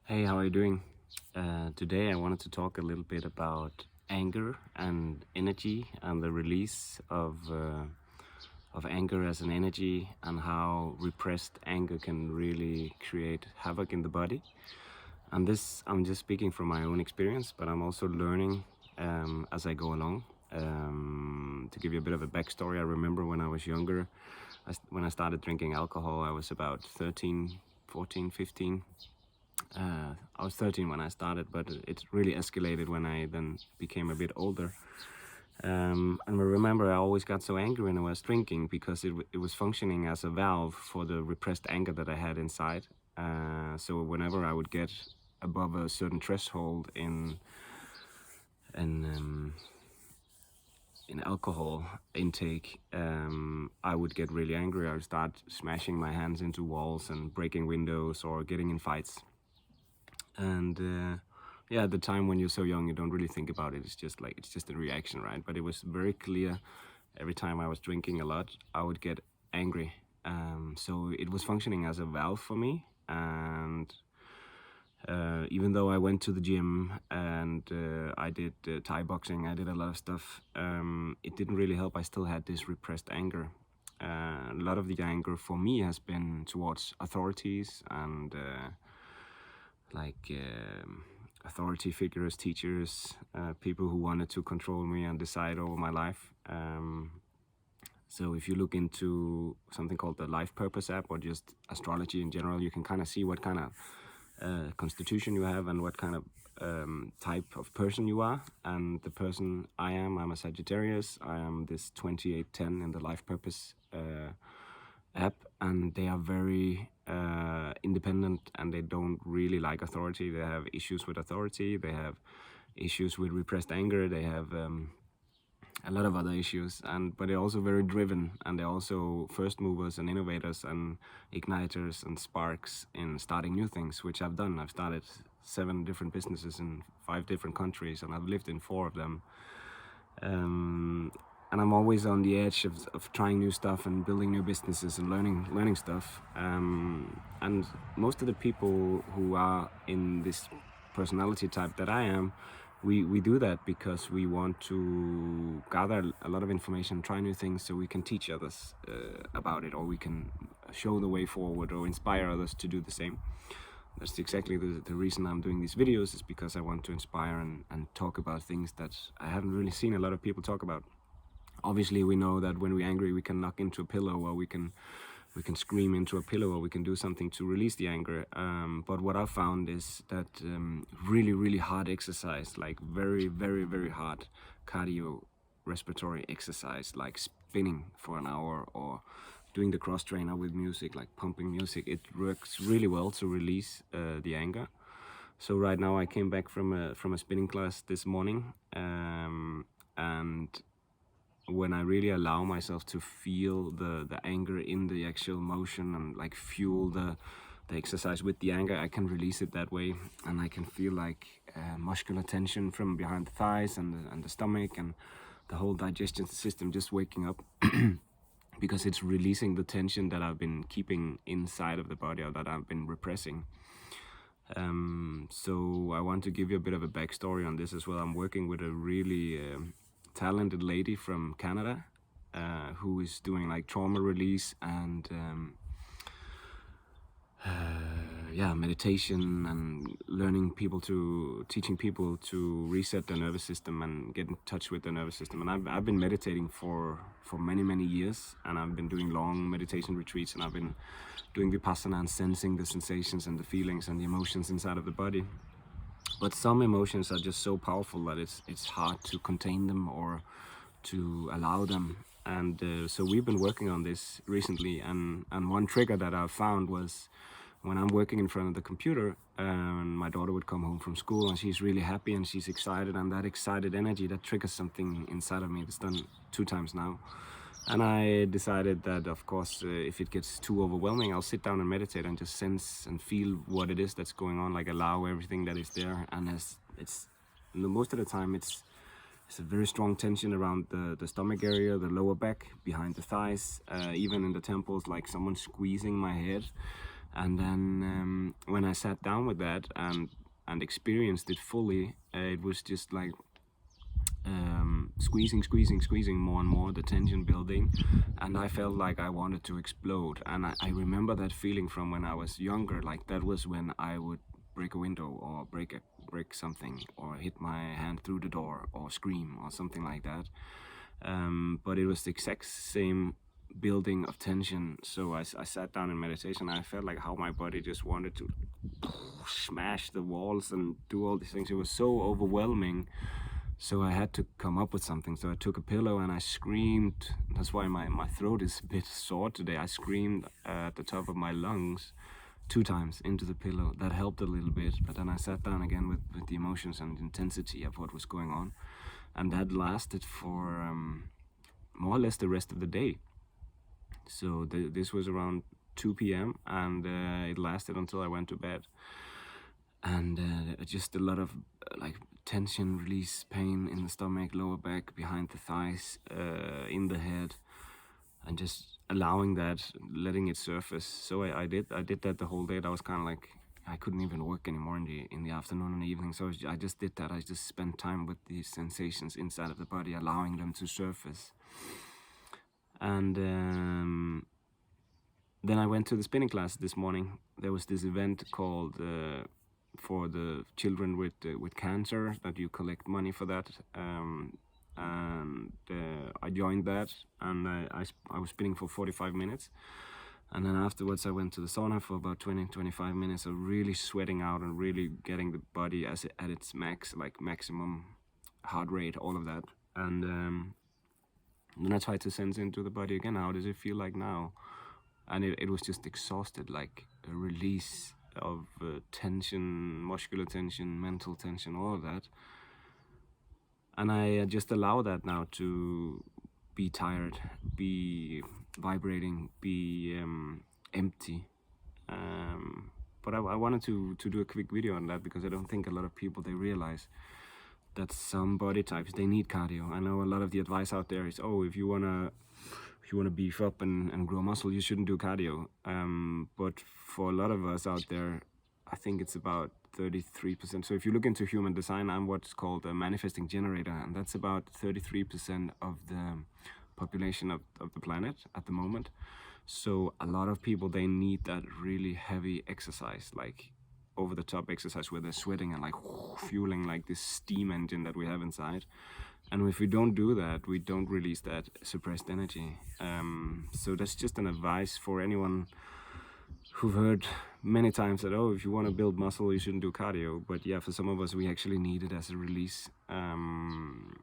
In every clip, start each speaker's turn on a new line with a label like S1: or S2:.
S1: Hey, how are you doing? Today I wanted to talk a little bit about anger and energy and the release of anger as an energy and how repressed anger can really create havoc in the body. And this, I'm just speaking from my own experience, but I'm also learning as I go along. To give you a bit of a backstory, I remember when I was younger, when I started drinking alcohol, I was about 13, 14, 15. I was 13 when I started, but it really escalated when I then became a bit older. And I remember I always got so angry when I was drinking because it was functioning as a valve for the repressed anger that I had inside. So whenever I would get above a certain threshold in um, in alcohol intake, I would get really angry. I would start smashing my hands into walls and breaking windows or getting in fights. And yeah, at the time when you're so young, you don't really think about it. It's just a reaction, right? But it was very clear. Every time I was drinking a lot, I would get angry. So it was functioning as a valve for me. And even though I went to the gym and I did Thai boxing, I did a lot of stuff, it didn't really help. I still had this repressed anger. A lot of the anger for me has been towards authorities and like authority figures, teachers, people who wanted to control me and decide over my life. So if you look into something called the Life Purpose app or just astrology in general, you can kind of see what kind of constitution you have and what kind of type of person you are. And the person I'm a Sagittarius. I am this 2810 in the Life Purpose app, and they are very independent and they don't really like authority. They have issues with authority, they have issues with repressed anger, they have a lot of other issues, but they're also very driven, and they're also first movers and innovators and igniters and sparks in starting new things, which I've done. I've started 7 different businesses in 5 different countries, and I've lived in 4 of them. And I'm always on the edge of trying new stuff and building new businesses and learning stuff. And most of the people who are in this personality type that I am, we do that because we want to gather a lot of information, try new things, so we can teach others about it, or we can show the way forward or inspire others to do the same. That's exactly the reason I'm doing these videos, is because I want to inspire and talk about things that I haven't really seen a lot of people talk about. Obviously, we know that when we're angry, we can knock into a pillow, or we can scream into a pillow, or we can do something to release the anger. But what I've found is that really hard exercise, like very hard cardio respiratory exercise, like spinning for an hour or doing the cross trainer with music, like pumping music, it works really well to release the anger. So right now I came back from a spinning class this morning, and when I really allow myself to feel the anger in the actual motion and like fuel the exercise with the anger, I can release it that way, and I can feel like muscular tension from behind the thighs and the stomach and the whole digestion system just waking up because it's releasing the tension that I've been keeping inside of the body, or that I've been repressing. So I want to give you a bit of a backstory on this as well. I'm working with a really talented lady from Canada who is doing like trauma release and meditation, and teaching people to reset their nervous system and get in touch with their nervous system. And I've been meditating for many years, and I've been doing long meditation retreats, and I've been doing vipassana and sensing the sensations and the feelings and the emotions inside of the body. But some emotions are just so powerful that it's hard to contain them or to allow them. And so we've been working on this recently, and one trigger that I found was when I'm working in front of the computer, and my daughter would come home from school and she's really happy and she's excited, and that excited energy, that triggers something inside of me. It's done 2 times now. And I decided that, of course, if it gets too overwhelming, I'll sit down and meditate and just sense and feel what it is that's going on, like allow everything that is there. And most of the time, it's a very strong tension around the stomach area, the lower back, behind the thighs, even in the temples, like someone squeezing my head. And then when I sat down with that and experienced it fully, it was just like squeezing more and more, the tension building, and I felt like I wanted to explode. And I remember that feeling from when I was younger. Like that was when I would break a window or break something or hit my hand through the door or scream or something like that. But it was the exact same building of tension. So I sat down in meditation. And I felt like how my body just wanted to smash the walls and do all these things. It was so overwhelming. So I had to come up with something. So I took a pillow and I screamed. That's why my throat is a bit sore today. I screamed at the top of my lungs 2 times into the pillow. That helped a little bit. But then I sat down again with the emotions and intensity of what was going on. And that lasted for more or less the rest of the day. So this was around 2 p.m. and it lasted until I went to bed. And just a lot of like tension, release, pain in the stomach, lower back, behind the thighs, in the head, and just allowing that, letting it surface. So I did that the whole day. That was kind of like I couldn't even work anymore in the afternoon and the evening. So I just did that. I just spent time with these sensations inside of the body, allowing them to surface. And then I went to the spinning class this morning. There was this event called for the children with cancer, that you collect money for that, and I joined that, and I was spinning for 45 minutes, and then afterwards I went to the sauna for about 20-25 minutes of really sweating out and really getting the body at its max, like maximum heart rate, all of that. And then I tried to sense into the body again. How does it feel like now? And it was just exhausted, like a release of tension, muscular tension, mental tension, all of that. And I just allow that now to be tired, be vibrating, be empty. But I wanted to do a quick video on that, because I don't think a lot of people, they realize that some body types, they need cardio. I know a lot of the advice out there is, oh, if you wanna beef up and grow muscle, you shouldn't do cardio. But for a lot of us out there, I think it's about 33%. So if you look into human design, I'm what's called a manifesting generator, and that's about 33% of the population of the planet at the moment. So a lot of people, they need that really heavy exercise, like over the top exercise where they're sweating and like fueling like this steam engine that we have inside. And if we don't do that, we don't release that suppressed energy. So that's just an advice for anyone who've heard many times that, oh, if you want to build muscle, you shouldn't do cardio. But yeah, for some of us, we actually need it as a release. And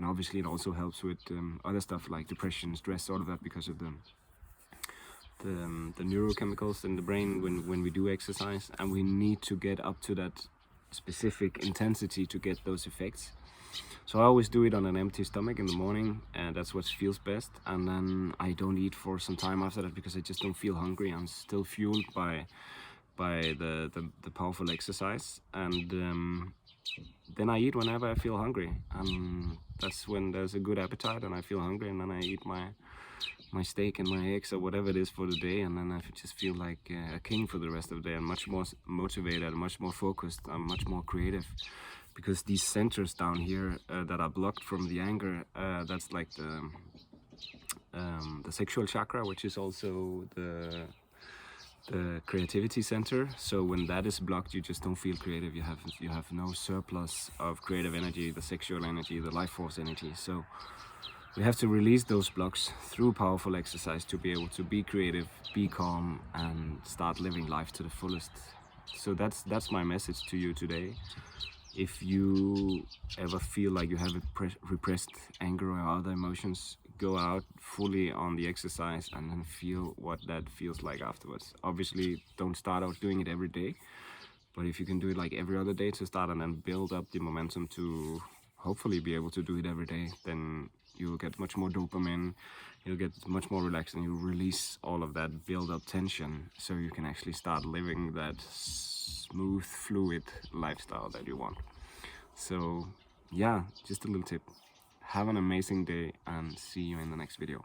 S1: obviously it also helps with other stuff like depression, stress, all of that, because of the neurochemicals in the brain when we do exercise. And we need to get up to that specific intensity to get those effects. So I always do it on an empty stomach in the morning, and that's what feels best. And then I don't eat for some time after that, because I just don't feel hungry. I'm still fueled by the powerful exercise. And then I eat whenever I feel hungry, and that's when there's a good appetite and I feel hungry, and then I eat my steak and my eggs or whatever it is for the day, and then I just feel like a king for the rest of the day. I'm much more motivated, much more focused, I'm much more creative, because these centers down here that are blocked from the anger, that's like the sexual chakra, which is also the creativity center. So when that is blocked, you just don't feel creative. You have no surplus of creative energy, the sexual energy, the life force energy. So we have to release those blocks through powerful exercise to be able to be creative, be calm, and start living life to the fullest. So that's my message to you today. If you ever feel like you have repressed anger or other emotions, go out fully on the exercise and then feel what that feels like afterwards. Obviously, don't start out doing it every day, but if you can do it like every other day to start and then build up the momentum to hopefully be able to do it every day, then you'll get much more dopamine, you'll get much more relaxed, and you'll release all of that build up tension, so you can actually start living that smooth, fluid lifestyle that you want. So yeah, just a little tip. Have an amazing day, and see you in the next video.